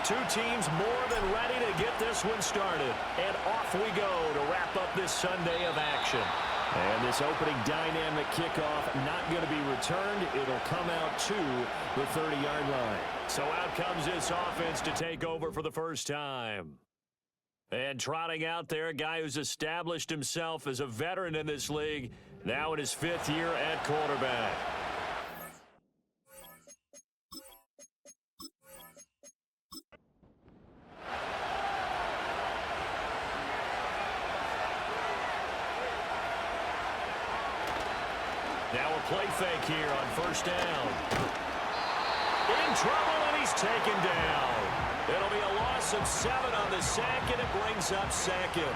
Two teams more than ready to get this one started. And off we go to wrap up this Sunday of action. And this opening dynamic kickoff not going to be returned. It'll come out to the 30-yard line. So out comes this offense to take over for the first time. And trotting out there, a guy who's established himself as a veteran in this league, now in his 5th year at quarterback. Now a play fake here on first down. In trouble, and he's taken down. It'll be a loss of 7 on the sack, and it brings up second.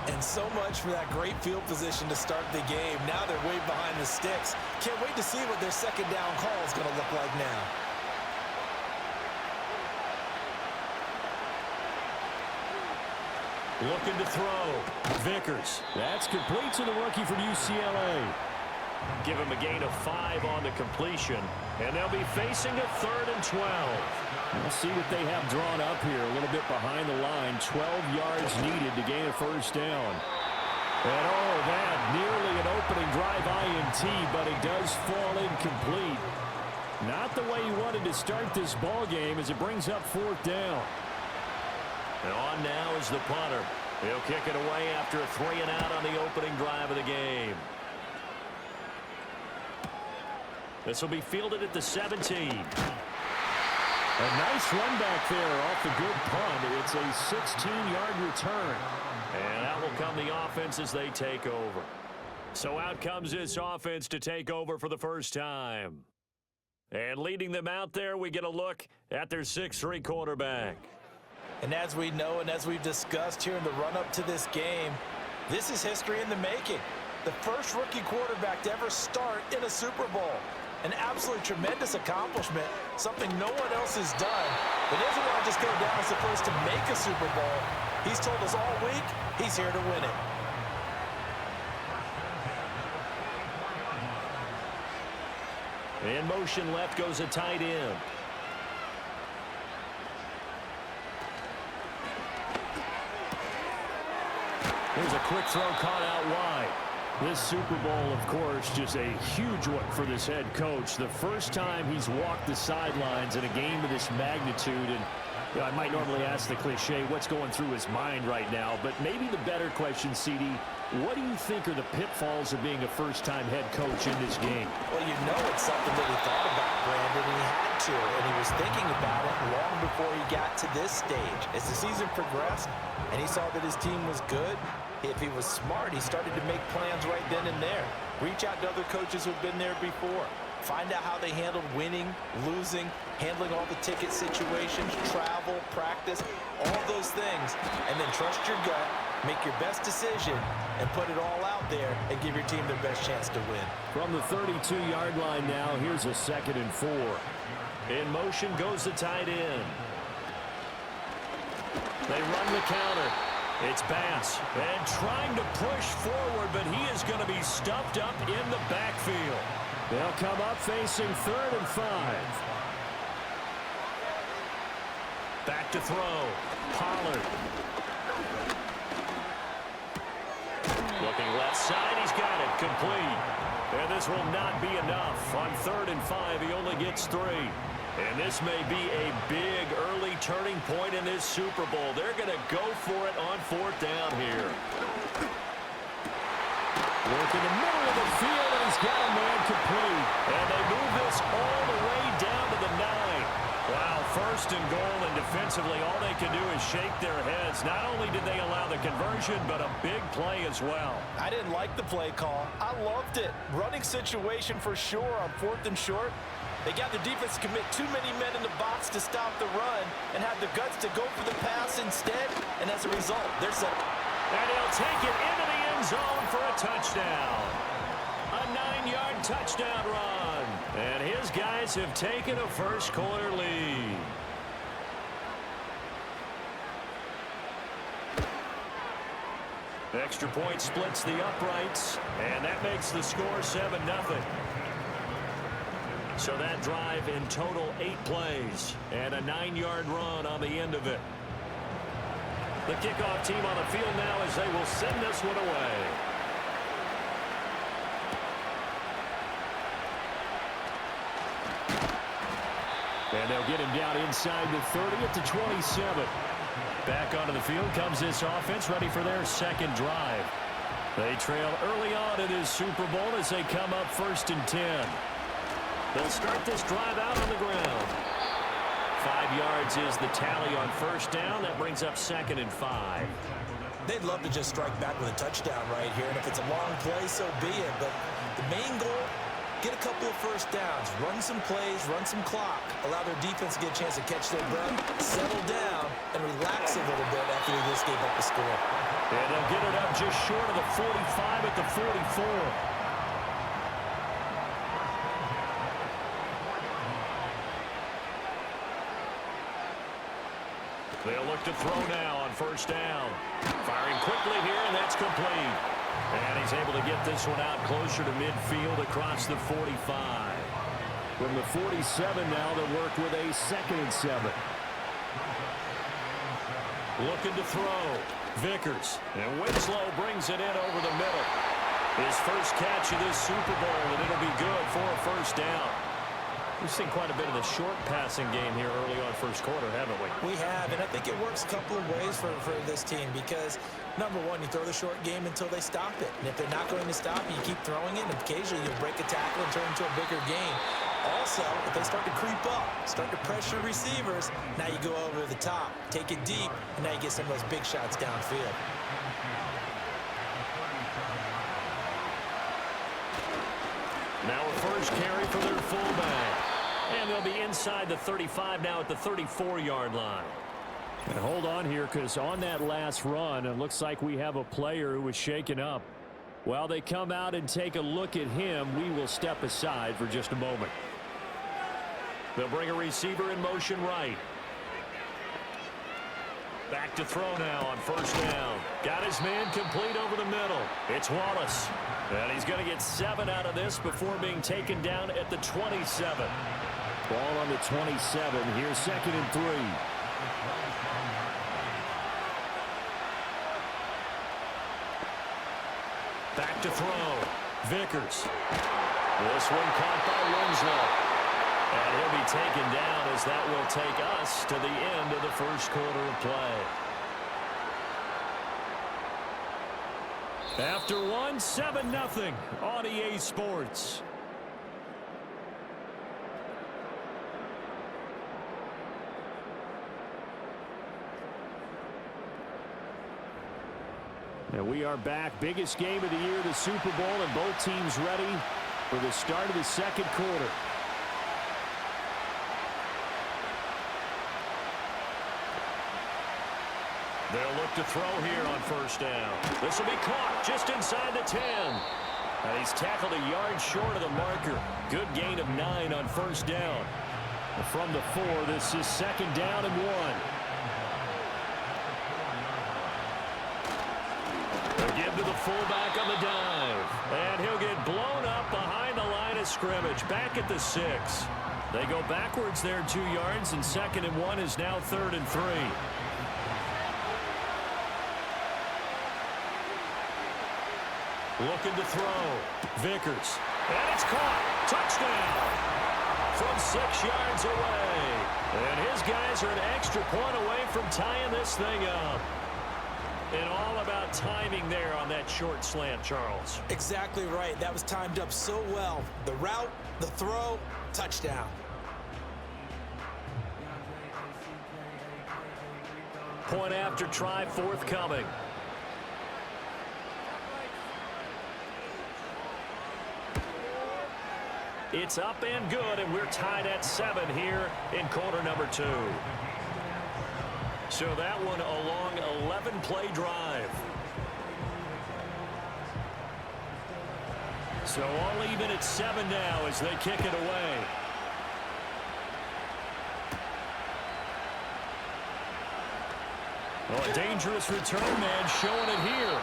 And so much for that great field position to start the game. Now they're way behind the sticks. Can't wait to see what their second down call is going to look like now. Looking to throw. Vickers. That's complete to the rookie from UCLA. Give him a gain of 5 on the completion. And they'll be facing a 3rd and 12. We'll see what they have drawn up here. A little bit behind the line. 12 yards needed to gain a first down. And oh, that nearly an opening drive INT, but it does fall incomplete. Not the way he wanted to start this ball game as it brings up 4th down. And on now is the punter. He'll kick it away after a 3 and out on the opening drive of the game. This will be fielded at the 17. A nice run back there off the good punt. It's a 16-yard return. And out will come the offense as they take over. So out comes this offense to take over for the first time. And leading them out there, we get a look at their 6'3" quarterback. And as we know and as we've discussed here in the run-up to this game, this is history in the making. The first rookie quarterback to ever start in a Super Bowl. An absolutely tremendous accomplishment, something no one else has done. But he doesn't want to just go down as the first to make a Super Bowl. He's told us all week he's here to win it. In motion left goes a tight end. Here's a quick throw caught out wide. This Super Bowl, of course, just a huge one for this head coach. The first time he's walked the sidelines in a game of this magnitude. And you know, I might normally ask the cliche, what's going through his mind right now? But maybe the better question, CD, what do you think are the pitfalls of being a first-time head coach in this game? Well, you know it's something that he thought about, Brandon. He had to, and he was thinking about it long before he got to this stage. As the season progressed and he saw that his team was good, if he was smart, he started to make plans right then and there. Reach out to other coaches who've been there before. Find out how they handled winning, losing, handling all the ticket situations, travel, practice, all those things. And then trust your gut, make your best decision, and put it all out there and give your team their best chance to win. From the 32-yard line now, here's a 2nd and 4. In motion goes the tight end. They run the counter. It's Bass, and trying to push forward, but he is going to be stuffed up in the backfield. They'll come up facing 3rd and 5. Back to throw. Pollard. Looking left side, he's got it, complete. And this will not be enough. On 3rd and 5, he only gets 3. And this may be a big early turning point in this Super Bowl. They're going to go for it on 4th down here. Work in the middle of the field, and he's got a man complete. And they move this all the way down to the 9. Wow, 1st and goal, and defensively all they can do is shake their heads. Not only did they allow the conversion, but a big play as well. I didn't like the play call. I loved it. Running situation for sure on 4th and short. They got the defense to commit too many men in the box to stop the run and have the guts to go for the pass instead. And as a result, they're set. And he'll take it into the end zone for a touchdown. A 9-yard touchdown run. And his guys have taken a first-quarter lead. Extra point splits the uprights, and that makes the score 7-0. So that drive in total 8 plays and a 9-yard run on the end of it. The kickoff team on the field now as they will send this one away. And they'll get him down inside the 30 at the 27. Back onto the field comes this offense, ready for their second drive. They trail early on in this Super Bowl as they come up 1st and 10. They'll start this drive out on the ground. 5 yards is the tally on 1st down. That brings up 2nd and 5. They'd love to just strike back with a touchdown right here, and if it's a long play, so be it. But the main goal, get a couple of 1st downs, run some plays, run some clock, allow their defense to get a chance to catch their breath, settle down, and relax a little bit after they just gave up a score. And they'll get it up just short of the 45 at the 44. They'll look to throw now on 1st down. Firing quickly here, and that's complete. And he's able to get this one out closer to midfield across the 45. From the 47 now, they'll work with a 2nd and 7. Looking to throw. Vickers. And Winslow brings it in over the middle. His first catch of this Super Bowl, and it'll be good for a 1st down. We've seen quite a bit of the short passing game here early on 1st quarter, haven't we? We have, and I think it works a couple of ways for this team because, number one, you throw the short game until they stop it. And if they're not going to stop it, you keep throwing it, and occasionally you'll break a tackle and turn into a bigger game. Also, if they start to creep up, start to pressure receivers, now you go over the top, take it deep, and now you get some of those big shots downfield. Now a first carry for their fullback. And they'll be inside the 35 now at the 34-yard line. And hold on here, because on that last run, it looks like we have a player who was shaken up. While they come out and take a look at him, we will step aside for just a moment. They'll bring a receiver in motion right. Back to throw now on 1st down. Got his man complete over the middle. It's Wallace. And he's going to get 7 out of this before being taken down at the 27. Ball on the 27. Here's 2nd and 3. Back to throw. Vickers. This one caught by Winslow. And he'll be taken down as that will take us to the end of the 1st quarter of play. After 1, 7-0 on EA Sports. And we are back. Biggest game of the year, the Super Bowl, and both teams ready for the start of the 2nd quarter. They'll look to throw here on 1st down. This will be caught just inside the 10. And he's tackled a yard short of the marker. Good gain of 9 on 1st down. From the 4, this is 2nd down and 1. They'll give to the fullback on the dive. And he'll get blown up behind the line of scrimmage. Back at the 6. They go backwards there 2 yards, and 2nd and 1 is now 3rd and 3. Looking to throw. Vickers. And it's caught. Touchdown. From 6 yards away. And his guys are an extra point away from tying this thing up. And all about timing there on that short slant, Charles. Exactly right. That was timed up so well. The route, the throw, touchdown. Point after try forthcoming. It's up and good, and we're tied at 7 here in quarter number 2. So that one a long 11-play drive. So all even at 7 now as they kick it away. Oh, a dangerous return man showing it here.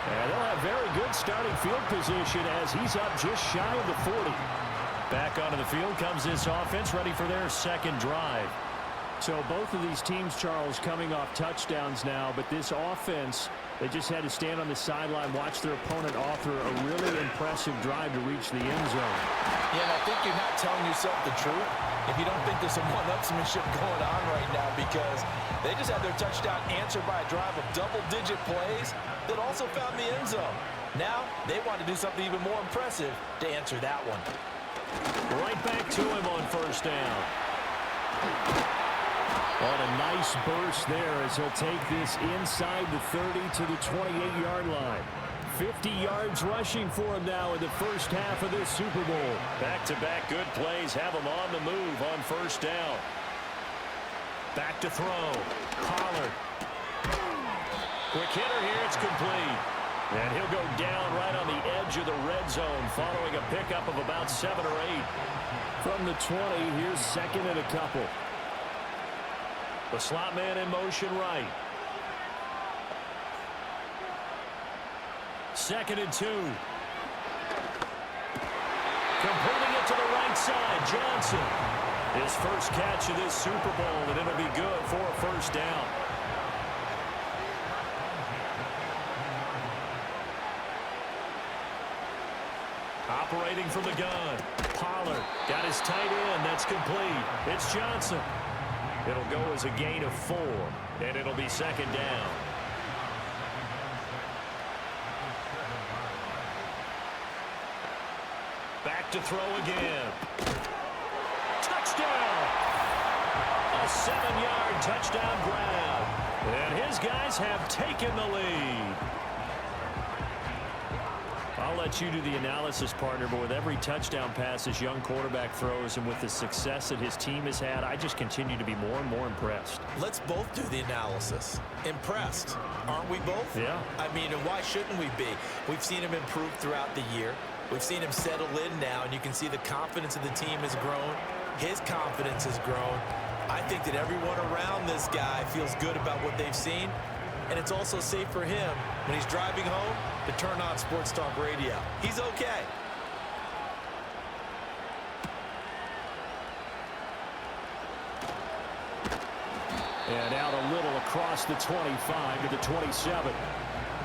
And they'll have very good starting field position as he's up just shy of the 40. Back onto the field comes this offense, ready for their second drive. So both of these teams, Charles, coming off touchdowns now, but this offense, they just had to stand on the sideline, watch their opponent author a really impressive drive to reach the end zone. Yeah, and I think you're not telling yourself the truth if you don't think there's some one-upsmanship going on right now, because they just had their touchdown answered by a drive of double-digit plays that also found the end zone. Now they want to do something even more impressive to answer that one. Right back to him on first down. On a nice burst there as he'll take this inside the 30 to the 28-yard line. 50 yards rushing for him now in the first half of this Super Bowl. Back-to-back good plays have him on the move on first down. Back to throw. Pollard. Quick hitter here. It's complete. And he'll go down right on the edge of the red zone following a pickup of about 7 or 8. From the 20, here's second and a couple. The slot man in motion right. 2nd and 2. Completing it to the right side, Johnson. His first catch of this Super Bowl, and it'll be good for a first down. Operating from the gun. Pollard got his tight end. That's complete. It's Johnson. It'll go as a gain of 4, and it'll be second down. Back to throw again. Touchdown! A 7-yard touchdown grab. And his guys have taken the lead. I'll let you do the analysis, partner, but with every touchdown pass this young quarterback throws and with the success that his team has had, I just continue to be more and more impressed. Let's both do the analysis. Impressed, aren't we both? Yeah. I mean, and why shouldn't we be? We've seen him improve throughout the year. We've seen him settle in now, and you can see the confidence of the team has grown. His confidence has grown. I think that everyone around this guy feels good about what they've seen, and it's also safe for him when he's driving home to turn on Sports Talk Radio. He's okay. And out a little across the 25 to the 27.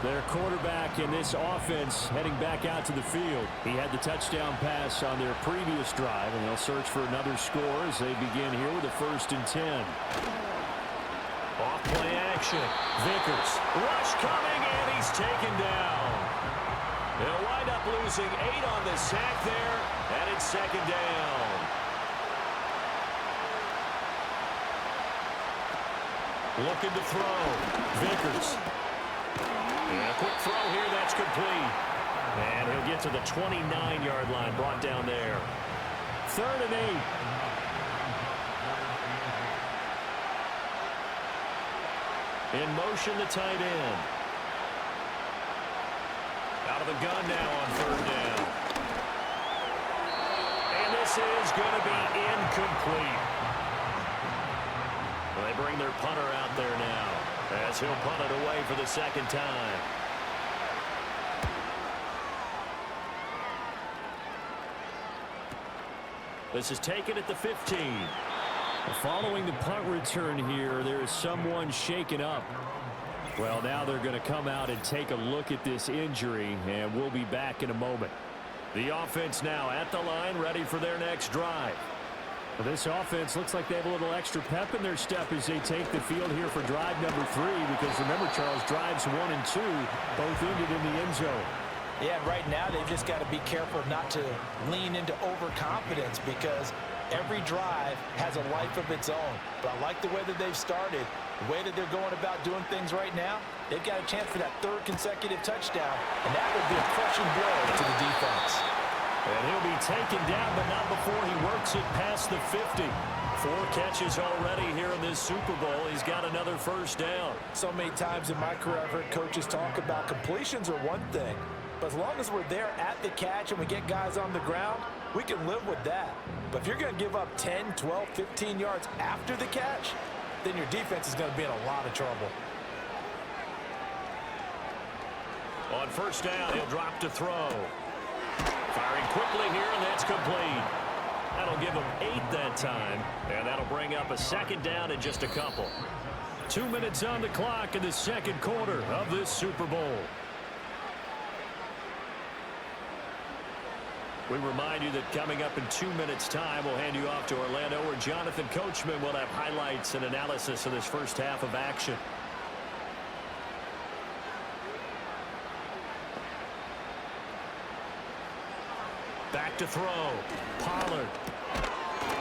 Their quarterback in this offense heading back out to the field. He had the touchdown pass on their previous drive, and they'll search for another score as they begin here with a 1st and 10. Off play action. Vickers. Rush coming, and he's taken down. They'll wind up losing 8 on the sack there, and it's second down. Looking to throw. Vickers. And a quick throw here, that's complete. And he'll get to the 29-yard line, brought down there. 3rd and 8. In motion, the tight end. Out of the gun now on 3rd down. And this is going to be incomplete. Well, they bring their punter out there now as he'll punt it away for the second time. This is taken at the 15. Following the punt return here, there is someone shaken up. Well, now they're going to come out and take a look at this injury, and we'll be back in a moment. The offense now at the line, ready for their next drive. Well, this offense looks like they have a little extra pep in their step as they take the field here for drive number 3, because remember, Charles, drives 1 and 2 both ended in the end zone. Yeah, right now they've just got to be careful not to lean into overconfidence, because every drive has a life of its own. But I like the way that they've started, the way that they're going about doing things right now. They've got a chance for that 3rd consecutive touchdown, and that would be a crushing blow to the defense. And he'll be taken down, but not before he works it past the 50. 4 catches already here in this Super Bowl. He's got another 1st down. So many times in my career I've heard coaches talk about completions are one thing, but as long as we're there at the catch and we get guys on the ground, we can live with that. But if you're going to give up 10, 12, 15 yards after the catch, then your defense is going to be in a lot of trouble. On 1st down, he'll drop to throw. Firing quickly here, and that's complete. That'll give them 8 that time, and that'll bring up a second down in just a couple. 2 minutes on the clock in the second quarter of this Super Bowl. We remind you that coming up in 2 minutes' time, we'll hand you off to Orlando, where Jonathan Coachman will have highlights and analysis of this first half of action. Back to throw. Pollard.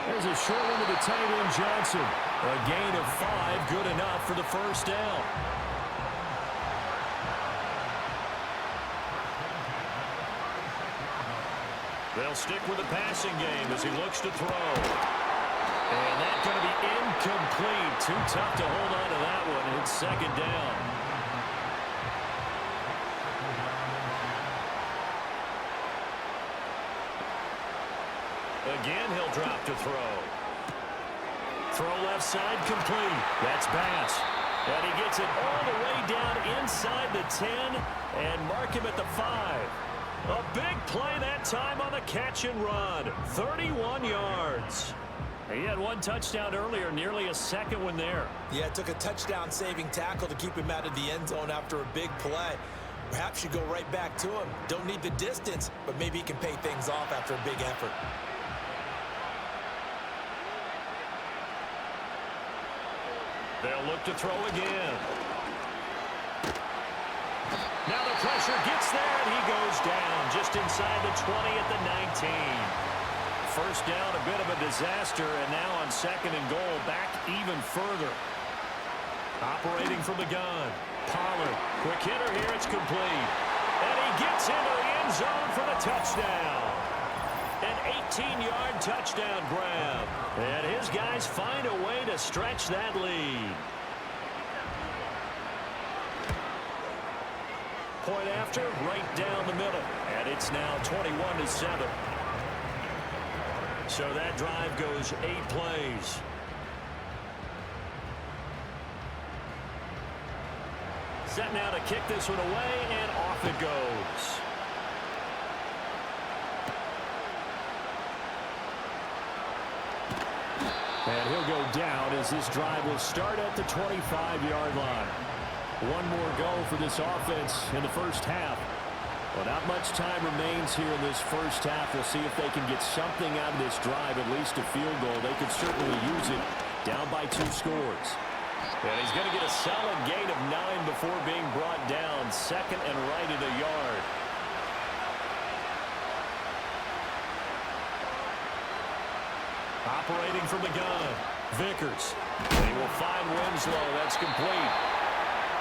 There's a short one to the tight end, Johnson. A gain of 5, good enough for the first down. They'll stick with the passing game as he looks to throw. And that's going to be incomplete. Too tough to hold on to that one. It's second down. Again, he'll drop to throw. Throw left side complete. That's Bass. And he gets it all the way down inside the 10 and mark him at the 5. A big play that time on the catch and run. 31 yards. He had one touchdown earlier, nearly a second one there. Yeah, it took a touchdown-saving tackle to keep him out of the end zone after a big play. Perhaps you go right back to him. Don't need the distance, but maybe he can pay things off after a big effort. They'll look to throw again. Now the pressure gets there, and he goes down just inside the 20 at the 19. First down, a bit of a disaster, and now on second and goal, back even further. Operating from the gun. Pollard, quick hitter here, it's complete. And he gets into the end zone for the touchdown. An 18-yard touchdown grab. And his guys find a way to stretch that lead. Point after, right down the middle. And it's now 21-7. So that drive goes 8 plays. Set now to kick this one away, and off it goes. And he'll go down as this drive will start at the 25-yard line. One more go for this offense in the first half. Well, not much time remains here in this first half. We'll see if they can get something out of this drive, at least a field goal. They could certainly use it, down by 2 scores. And he's going to get a solid gain of 9 before being brought down. Second and right at a yard. Operating from the gun, Vickers. They will find Winslow. That's complete.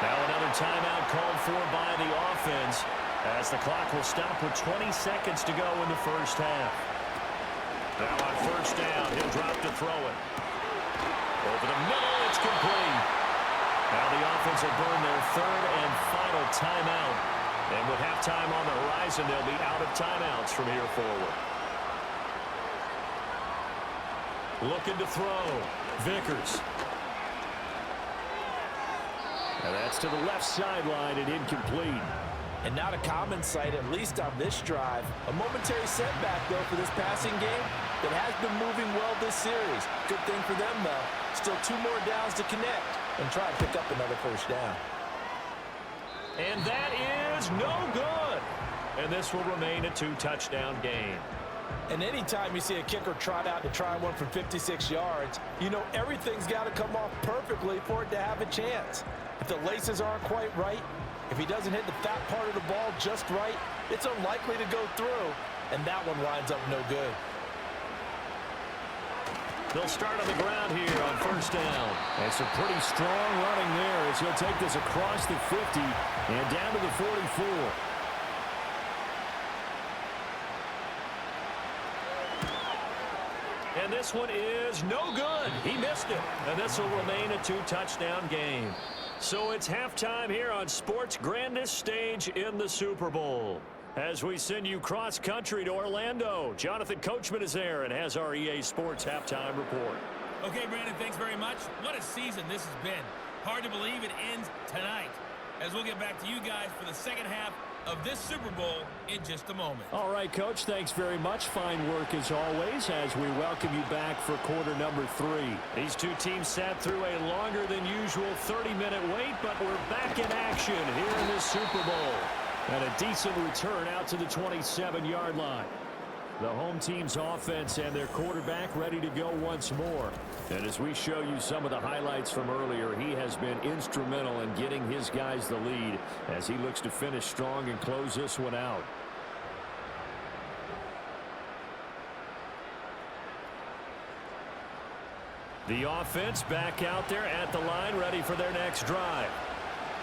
Now another timeout called for by the offense, as the clock will stop with 20 seconds to go in the first half. Now on first down, he'll drop to throw it. Over the middle, it's complete. Now the offense will burn their third and final timeout. And with halftime on the horizon, they'll be out of timeouts from here forward. Looking to throw. Vickers. And that's to the left sideline and incomplete. And not a common sight, at least on this drive. A momentary setback, though, for this passing game that has been moving well this series. Good thing for them, though. Still 2 more downs to connect and try to pick up another first down. And that is no good. And this will remain a 2-touchdown game. And anytime you see a kicker trot out to try one from 56 yards, you know everything's got to come off perfectly for it to have a chance. If the laces aren't quite right, if he doesn't hit the fat part of the ball just right, it's unlikely to go through, and that one winds up no good. They'll start on the ground here on first down. And some pretty strong running there as he'll take this across the 50 and down to the 44. And this one is no good. He missed it. And this will remain a 2-touchdown game. So it's halftime here on sports' grandest stage in the Super Bowl. As we send you cross-country to Orlando, Jonathan Coachman is there and has our EA Sports halftime report. Okay, Brandon, thanks very much. What a season this has been. Hard to believe it ends tonight. As we'll get back to you guys for the second half of this Super Bowl in just a moment. All right, Coach, thanks very much. Fine work as always as we welcome you back for quarter number 3. These two teams sat through a longer than usual 30-minute wait, but we're back in action here in this Super Bowl. And a decent return out to the 27-yard line. The home team's offense and their quarterback ready to go once more. And as we show you some of the highlights from earlier, he has been instrumental in getting his guys the lead as he looks to finish strong and close this one out. The offense back out there at the line, ready for their next drive.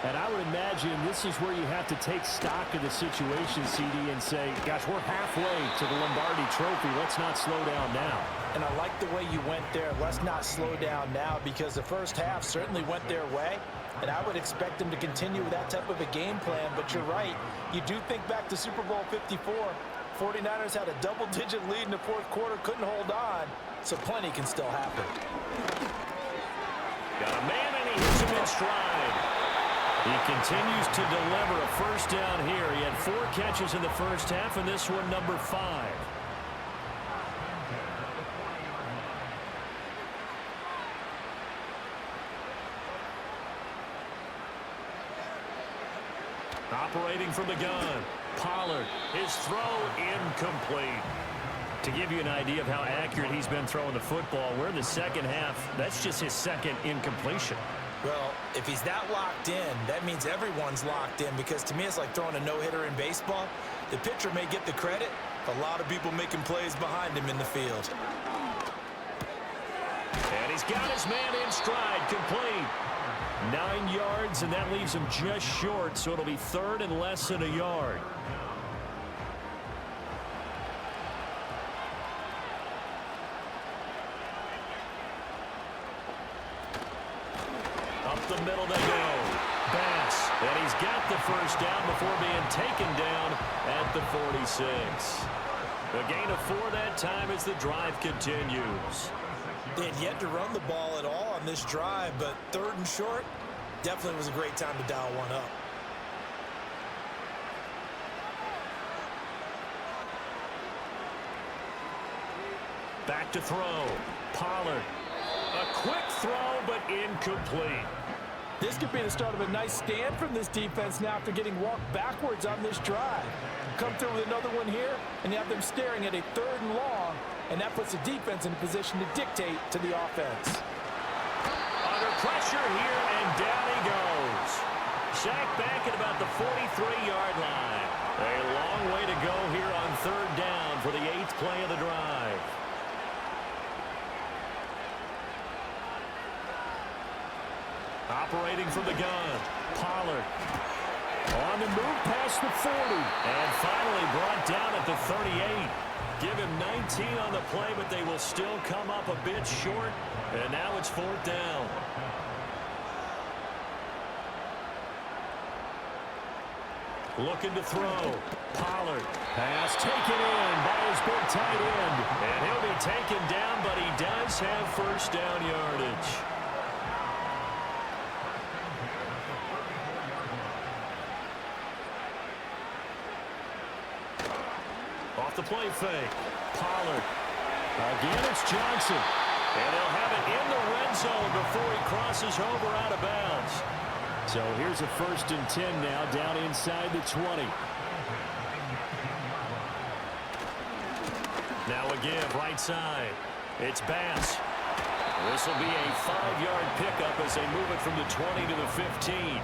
And I would imagine this is where you have to take stock of the situation, CD, and say, gosh, we're halfway to the Lombardi Trophy. Let's not slow down now. And I like the way you went there. Let's not slow down now, because the first half certainly went their way. And I would expect them to continue with that type of a game plan. But you're right. You do think back to Super Bowl 54. 49ers had a double-digit lead in the fourth quarter, couldn't hold on. So plenty can still happen. Got a man, and he hits him in stride. He continues to deliver a first down here. He had 4 catches in the first half, and this one number 5. Operating from the gun, Pollard. His throw incomplete. To give you an idea of how accurate he's been throwing the football, we're in the second half. That's just his second incompletion. Well, if he's that locked in, that means everyone's locked in, because to me it's like throwing a no-hitter in baseball. The pitcher may get the credit, a lot of people making plays behind him in the field. And he's got his man in stride, complete. 9 yards, and that leaves him just short, so it'll be third and less than a yard. Up the middle they go. Bass, and he's got the first down before being taken down at the 46. A gain of 4 that time as the drive continues. They had yet to run the ball at all on this drive, but third and short definitely was a great time to dial one up. Back to throw. Pollard. A quick throw, but incomplete. This could be the start of a nice stand from this defense now after getting walked backwards on this drive. Come through with another one here, and you have them staring at a third and long, and that puts the defense in a position to dictate to the offense. Under pressure here, and down he goes. Sacked back at about the 43-yard line. A long way to go here on third down for the 8th play of the drive. Operating from the gun, Pollard. On the move past the 40. And finally brought down at the 38. Give him 19 on the play, but they will still come up a bit short. And now it's 4th down. Looking to throw. Pollard. Pass taken in by his big tight end. And he'll be taken down, but he does have first down yardage. Off the play fake. Pollard. Again, it's Johnson. And they'll have it in the red zone before he crosses over out of bounds. So here's a 1st and 10 now, down inside the 20. Now again, right side. It's Bass. This will be a 5-yard pickup as they move it from the 20 to the 15.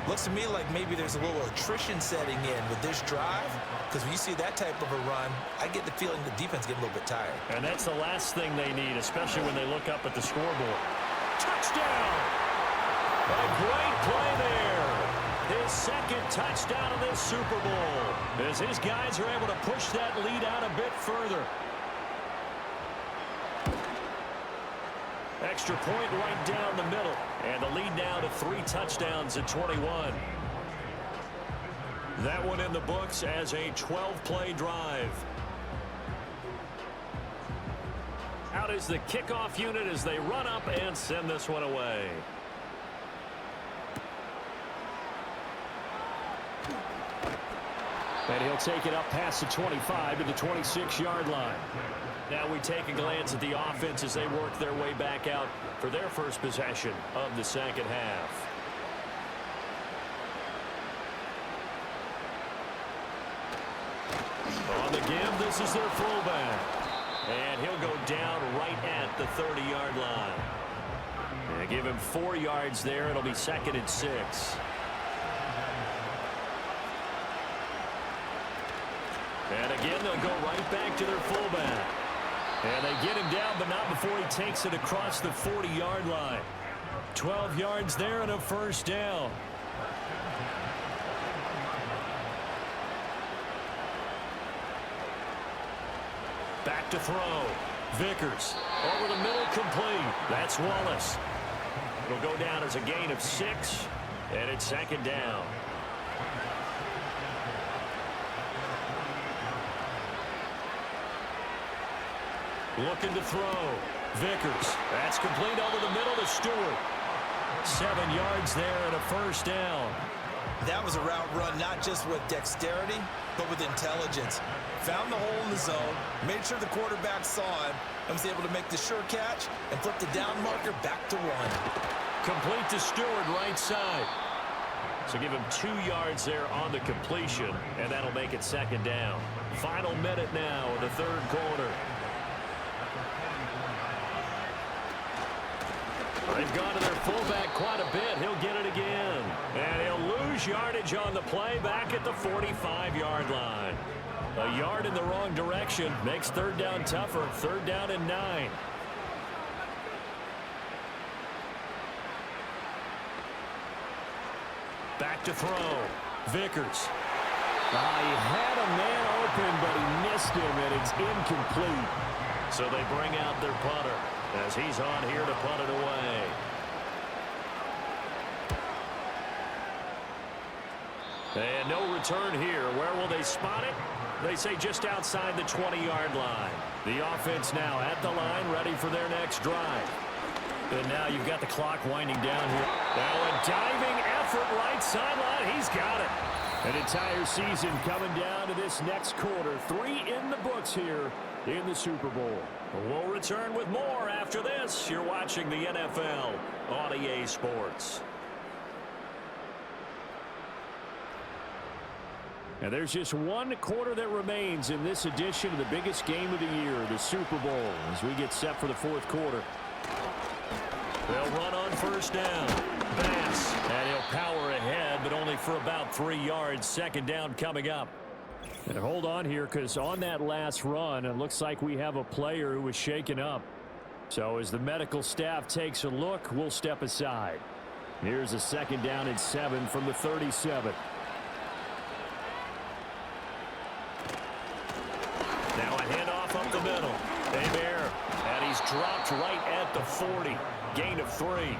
Looks to me like maybe there's a little attrition setting in with this drive, because when you see that type of a run, I get the feeling the defense getting a little bit tired. And that's the last thing they need, especially when they look up at the scoreboard. Touchdown! A great play there. His 2nd touchdown of this Super Bowl, as his guys are able to push that lead out a bit further. Extra point right down the middle. And the lead now to 3 touchdowns at 21. That one in the books as a 12-play drive. Out is the kickoff unit as they run up and send this one away. And he'll take it up past the 25 to the 26-yard line. Now we take a glance at the offense as they work their way back out for their first possession of the second half. On the give, this is their fullback. And he'll go down right at the 30-yard line. And give him 4 yards there. It'll be 2nd and 6. And again, they'll go right back to their fullback. And they get him down, but not before he takes it across the 40-yard line. 12 yards there and a first down. Back to throw. Vickers over the middle, complete. That's Wallace. It'll go down as a gain of 6, and it's 2nd down. Looking to throw. Vickers. That's complete over the middle to Stewart. 7 yards there and a first down. That was a route run not just with dexterity, but with intelligence. Found the hole in the zone, made sure the quarterback saw him, and was able to make the sure catch and flip the down marker back to 1. Complete to Stewart, right side. So give him 2 yards there on the completion, and that'll make it 2nd down. Final minute now of the third quarter. They've gone to their fullback quite a bit. He'll get it again. And he'll lose yardage on the play back at the 45-yard line. A yard in the wrong direction makes 3rd down tougher. 3rd down and 9. Back to throw. Vickers. He had a man open, but he missed him, and it's incomplete. So they bring out their punter as he's on here to punt it away. And no return here. Where will they spot it? They say just outside the 20-yard line. The offense now at the line, ready for their next drive. And now you've got the clock winding down here. Now a diving effort right sideline. He's got it. An entire season coming down to this next quarter. 3 in the books here in the Super Bowl. We'll return with more after this. You're watching the NFL on EA Sports. And there's just 1 quarter that remains in this edition of the biggest game of the year, the Super Bowl, as we get set for the 4th quarter. They'll run on first down. Pass. And he'll power ahead, but only for about 3 yards. 2nd down coming up. And hold on here, because on that last run, it looks like we have a player who was shaken up. So as the medical staff takes a look, we'll step aside. Here's a 2nd down and 7 from the 37. Now a handoff up the middle. Amer. And he's dropped right at the 40. Gain of 3.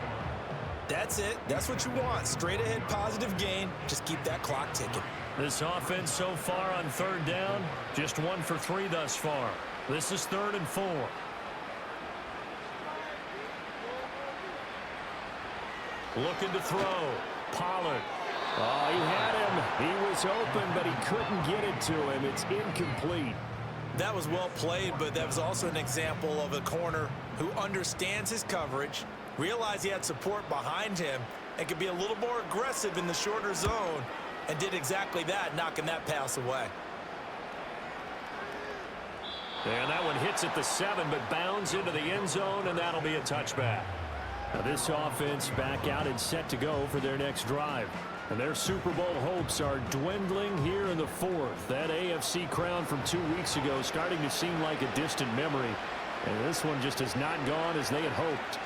That's it. That's what you want. Straight ahead positive gain. Just keep that clock ticking. This offense so far on 3rd down, just 1 for 3 thus far. This is 3rd and 4. Looking to throw. Pollard. Oh, he had him. He was open, but he couldn't get it to him. It's incomplete. That was well played, but that was also an example of a corner who understands his coverage, realized he had support behind him, and could be a little more aggressive in the shorter zone, and did exactly that, knocking that pass away. And that one hits at the 7, but bounds into the end zone, and that'll be a touchback. Now this offense back out and set to go for their next drive. And their Super Bowl hopes are dwindling here in the 4th. That AFC crown from 2 weeks ago starting to seem like a distant memory. And this one just has not gone as they had hoped.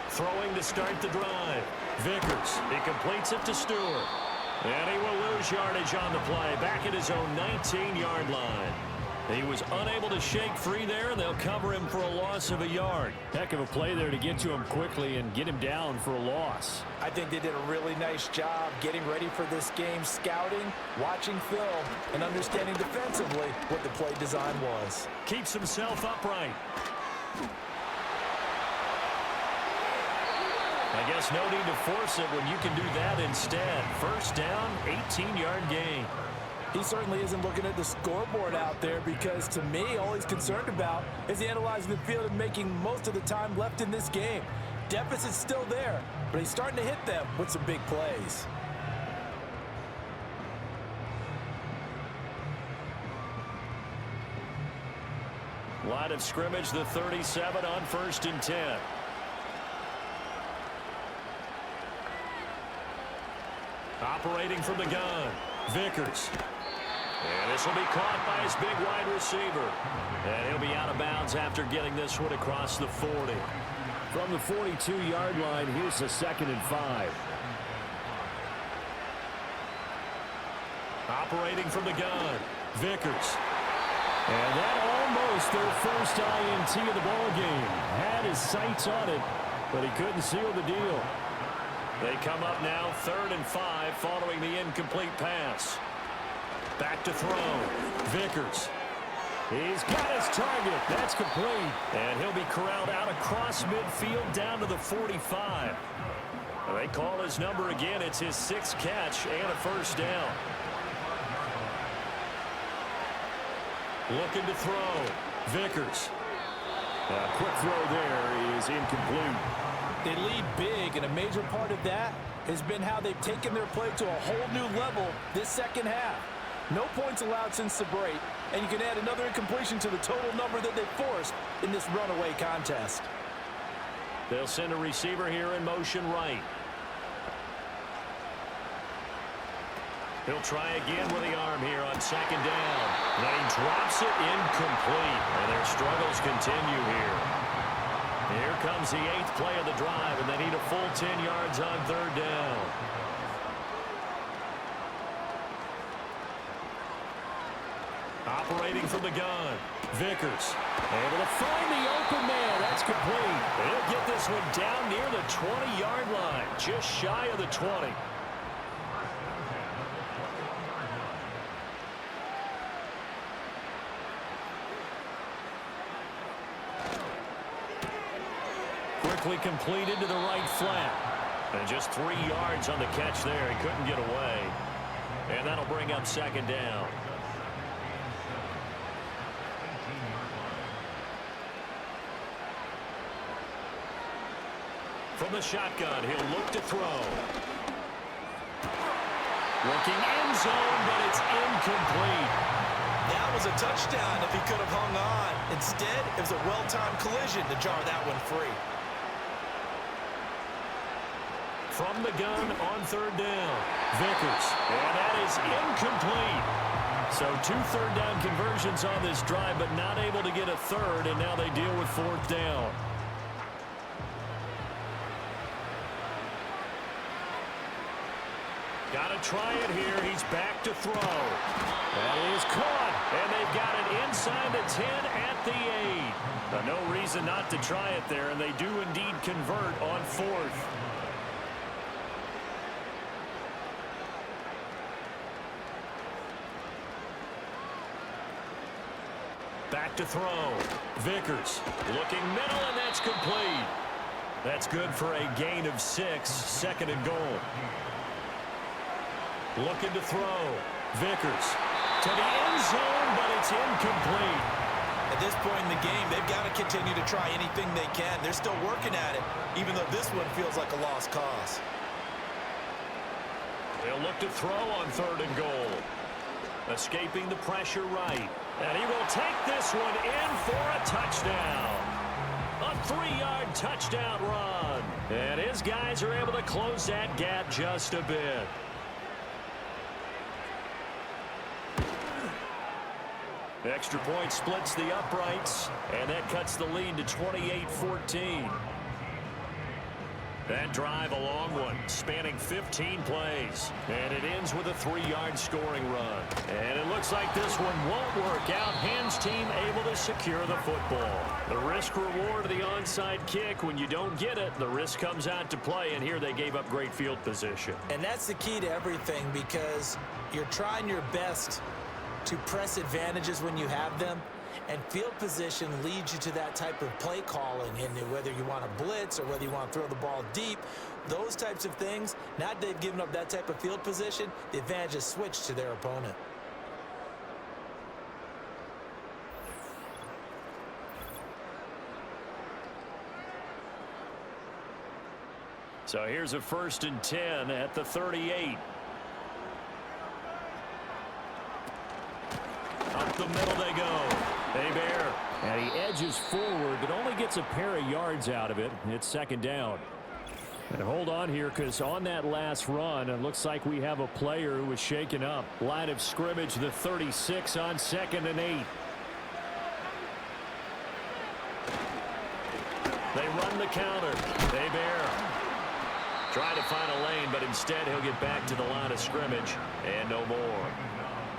Throwing to start the drive. Vickers. He completes it to Stewart. And he will lose yardage on the play. Back at his own 19-yard line. He was unable to shake free there, and they'll cover him for a loss of a yard. Heck of a play there to get to him quickly and get him down for a loss. I think they did a really nice job getting ready for this game, scouting, watching film, and understanding defensively what the play design was. Keeps himself upright. I guess no need to force it when you can do that instead. First down, 18-yard gain. He certainly isn't looking at the scoreboard out there because, to me, all he's concerned about is analyzing the field and making most of the time left in this game. Deficit's still there, but he's starting to hit them with some big plays. Line of scrimmage, the 37 on 1st and 10. Operating from the gun, Vickers. And this will be caught by his big wide receiver. And he'll be out of bounds after getting this one across the 40. From the 42-yard line, here's a 2nd and 5. Operating from the gun, Vickers. And that almost their first INT of the ball game. Had his sights on it, but he couldn't seal the deal. They come up now 3rd and 5 following the incomplete pass. Back to throw. Vickers. He's got his target. That's complete. And he'll be corralled out across midfield down to the 45. They call his number again. It's his 6th catch and a first down. Looking to throw. Vickers. A quick throw there is incomplete. They lead big, and a major part of that has been how they've taken their play to a whole new level this second half. No points allowed since the break, and you can add another incompletion to the total number that they forced in this runaway contest. They'll send a receiver here in motion right. He'll try again with the arm here on 2nd down. And he drops it incomplete, and their struggles continue here. Here comes the 8th play of the drive, and they need a full 10 yards on 3rd down. Operating from the gun, Vickers. Able to find the open man. That's complete. He'll get this one down near the 20-yard line, just shy of the 20. Quickly completed to the right flat. And just 3 yards on the catch there. He couldn't get away. And that'll bring up 2nd down. From the shotgun, he'll look to throw. Looking end zone, but it's incomplete. That was a touchdown if he could have hung on. Instead, it was a well-timed collision to jar that one free. From the gun on 3rd down, Vickers. And that is incomplete. So 2 third down conversions on this drive, but not able to get a third, and now they deal with 4th down. Got to try it here. He's back to throw. That is caught, and they've got it inside the 10 at the 8. No reason not to try it there, and they do indeed convert on 4th. Back to throw. Vickers looking middle, and that's complete. That's good for a gain of 6, 2nd and goal. Looking to throw. Vickers to the end zone, but it's incomplete. At this point in the game, they've got to continue to try anything they can. They're still working at it, even though this one feels like a lost cause. They'll look to throw on 3rd and goal. Escaping the pressure right. And he will take this one in for a touchdown. A 3-yard touchdown run. And his guys are able to close that gap just a bit. Extra point splits the uprights, and that cuts the lead to 28-14. That drive, a long one, spanning 15 plays. And it ends with a 3-yard scoring run. And it looks like this one won't work out. Hans team able to secure the football. The risk reward of the onside kick. When you don't get it, the risk comes out to play. And here they gave up great field position. And that's the key to everything, because you're trying your best to press advantages when you have them. And field position leads you to that type of play calling, and whether you want to blitz or whether you want to throw the ball deep, those types of things, now that they've given up that type of field position, the advantage is switched to their opponent. So here's a 1st and 10 at the 38. Up the middle they go. Bear. And he edges forward, but only gets a pair of yards out of it. It's 2nd down. And hold on here, because on that last run, it looks like we have a player who was shaken up. Line of scrimmage, the 36 on 2nd and 8. They run the counter. Bear. Trying to find a lane, but instead he'll get back to the line of scrimmage. And no more.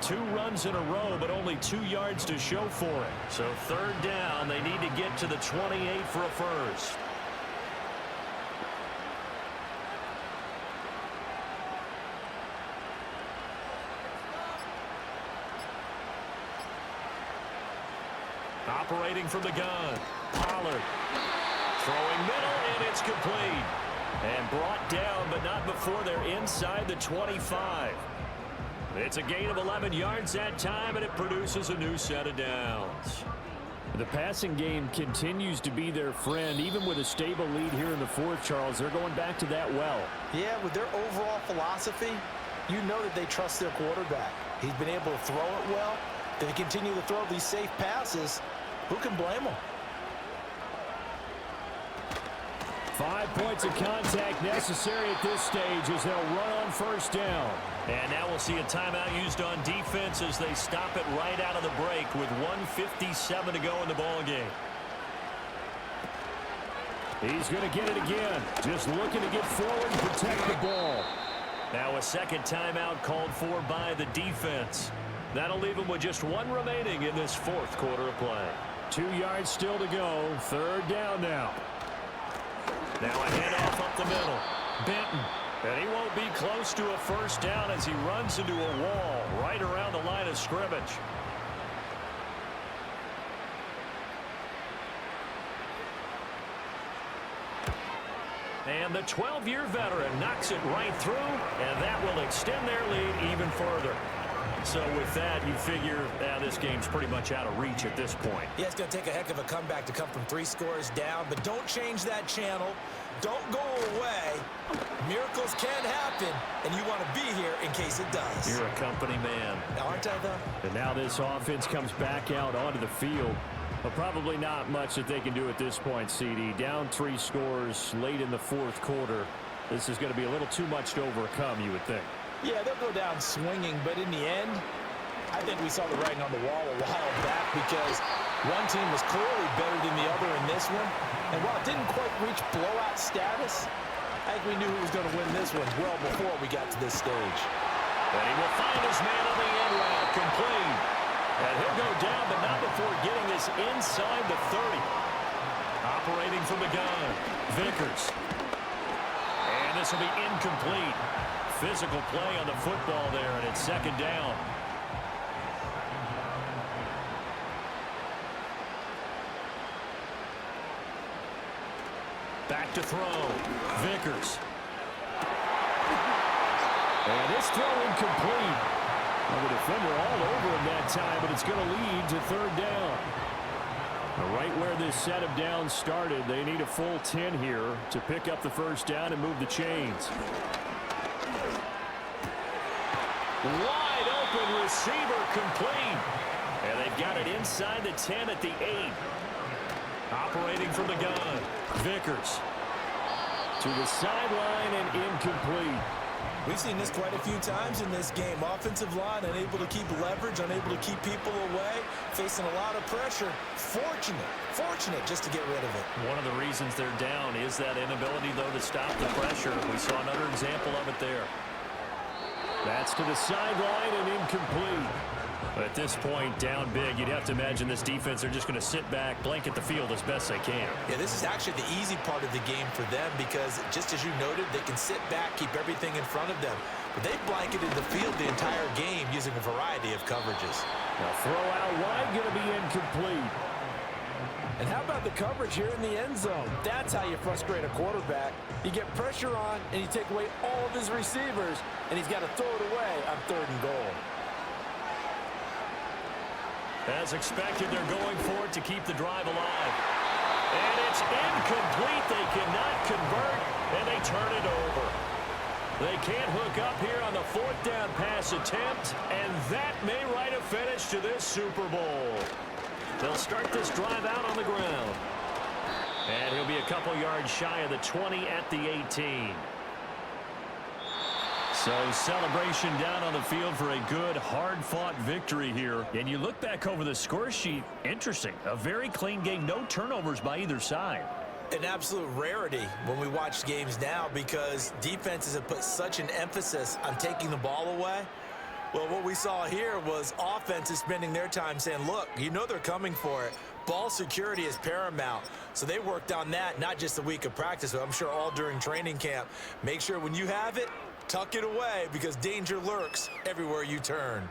2 runs in a row, but only 2 yards to show for it. So 3rd down, they need to get to the 28 for a first. Operating from the gun. Pollard. Throwing middle, and it's complete. And brought down, but not before they're inside the 25. It's a gain of 11 yards that time, and it produces a new set of downs. The passing game continues to be their friend. Even with a stable lead here in the 4th, Charles, they're going back to that well. Yeah, with their overall philosophy, you know that they trust their quarterback. He's been able to throw it well. They continue to throw these safe passes. Who can blame them? 5 points of contact necessary at this stage as they'll run on 1st down. And now we'll see a timeout used on defense as they stop it right out of the break with 1:57 to go in the ball game. He's going to get it again. Just looking to get forward and protect the ball. Now a 2nd timeout called for by the defense. That'll leave them with just 1 remaining in this 4th quarter of play. 2 yards still to go. 3rd down now. Now a handoff up the middle. Benton. And he won't be close to a 1st down as he runs into a wall right around the line of scrimmage. And the 12-year veteran knocks it right through, and that will extend their lead even further. So with that, you figure this game's pretty much out of reach at this point. Yeah, it's going to take a heck of a comeback to come from 3 scores down, but don't change that channel. Don't go away. Miracles can happen, and you want to be here in case it does. You're a company man. Aren't I, though? And now this offense comes back out onto the field. But probably not much that they can do at this point, CD. Down 3 scores late in the 4th quarter. This is going to be a little too much to overcome, you would think. Yeah, they'll go down swinging, but in the end, I think we saw the writing on the wall a while back because one team was clearly better than the other in this one. And while it didn't quite reach blowout status, I think we knew who was going to win this one well before we got to this stage. And he will find his man on the end route, complete. And he'll go down, but not before getting this inside the 30. Operating from the gun, Vickers. And this will be incomplete. Physical play on the football there, and it's 2nd down. Back to throw. Vickers. And this throw incomplete. Well, the defender all over him that time, but it's going to lead to 3rd down. Right where this set of downs started, they need a full 10 here to pick up the 1st down and move the chains. Wide open receiver complete. And they've got it inside the 10 at the 8. Operating from the gun. Vickers. To the sideline and incomplete. We've seen this quite a few times in this game. Offensive line unable to keep leverage, unable to keep people away, facing a lot of pressure. Fortunate just to get rid of it. One of the reasons they're down is that inability, though, to stop the pressure. We saw another example of it there. That's to the sideline and incomplete. At this point, down big, you'd have to imagine this defense, they're just going to sit back, blanket the field as best they can. Yeah, this is actually the easy part of the game for them because, just as you noted, they can sit back, keep everything in front of them. But they've blanketed the field the entire game using a variety of coverages. Now throw out wide, going to be incomplete. And how about the coverage here in the end zone? That's how you frustrate a quarterback. You get pressure on, and you take away all of his receivers, and he's got to throw it away on 3rd and goal. As expected, they're going for it to keep the drive alive. And it's incomplete. They cannot convert, and they turn it over. They can't hook up here on the 4th down pass attempt, and that may write a finish to this Super Bowl. They'll start this drive out on the ground. And he'll be a couple yards shy of the 20 at the 18. So celebration down on the field for a good, hard-fought victory here. And you look back over the score sheet, interesting. A very clean game, no turnovers by either side. An absolute rarity when we watch games now because defenses have put such an emphasis on taking the ball away. Well, what we saw here was offenses spending their time saying, look, you know they're coming for it. Ball security is paramount. So they worked on that, not just a week of practice, but I'm sure all during training camp. Make sure when you have it, tuck it away because danger lurks everywhere you turn.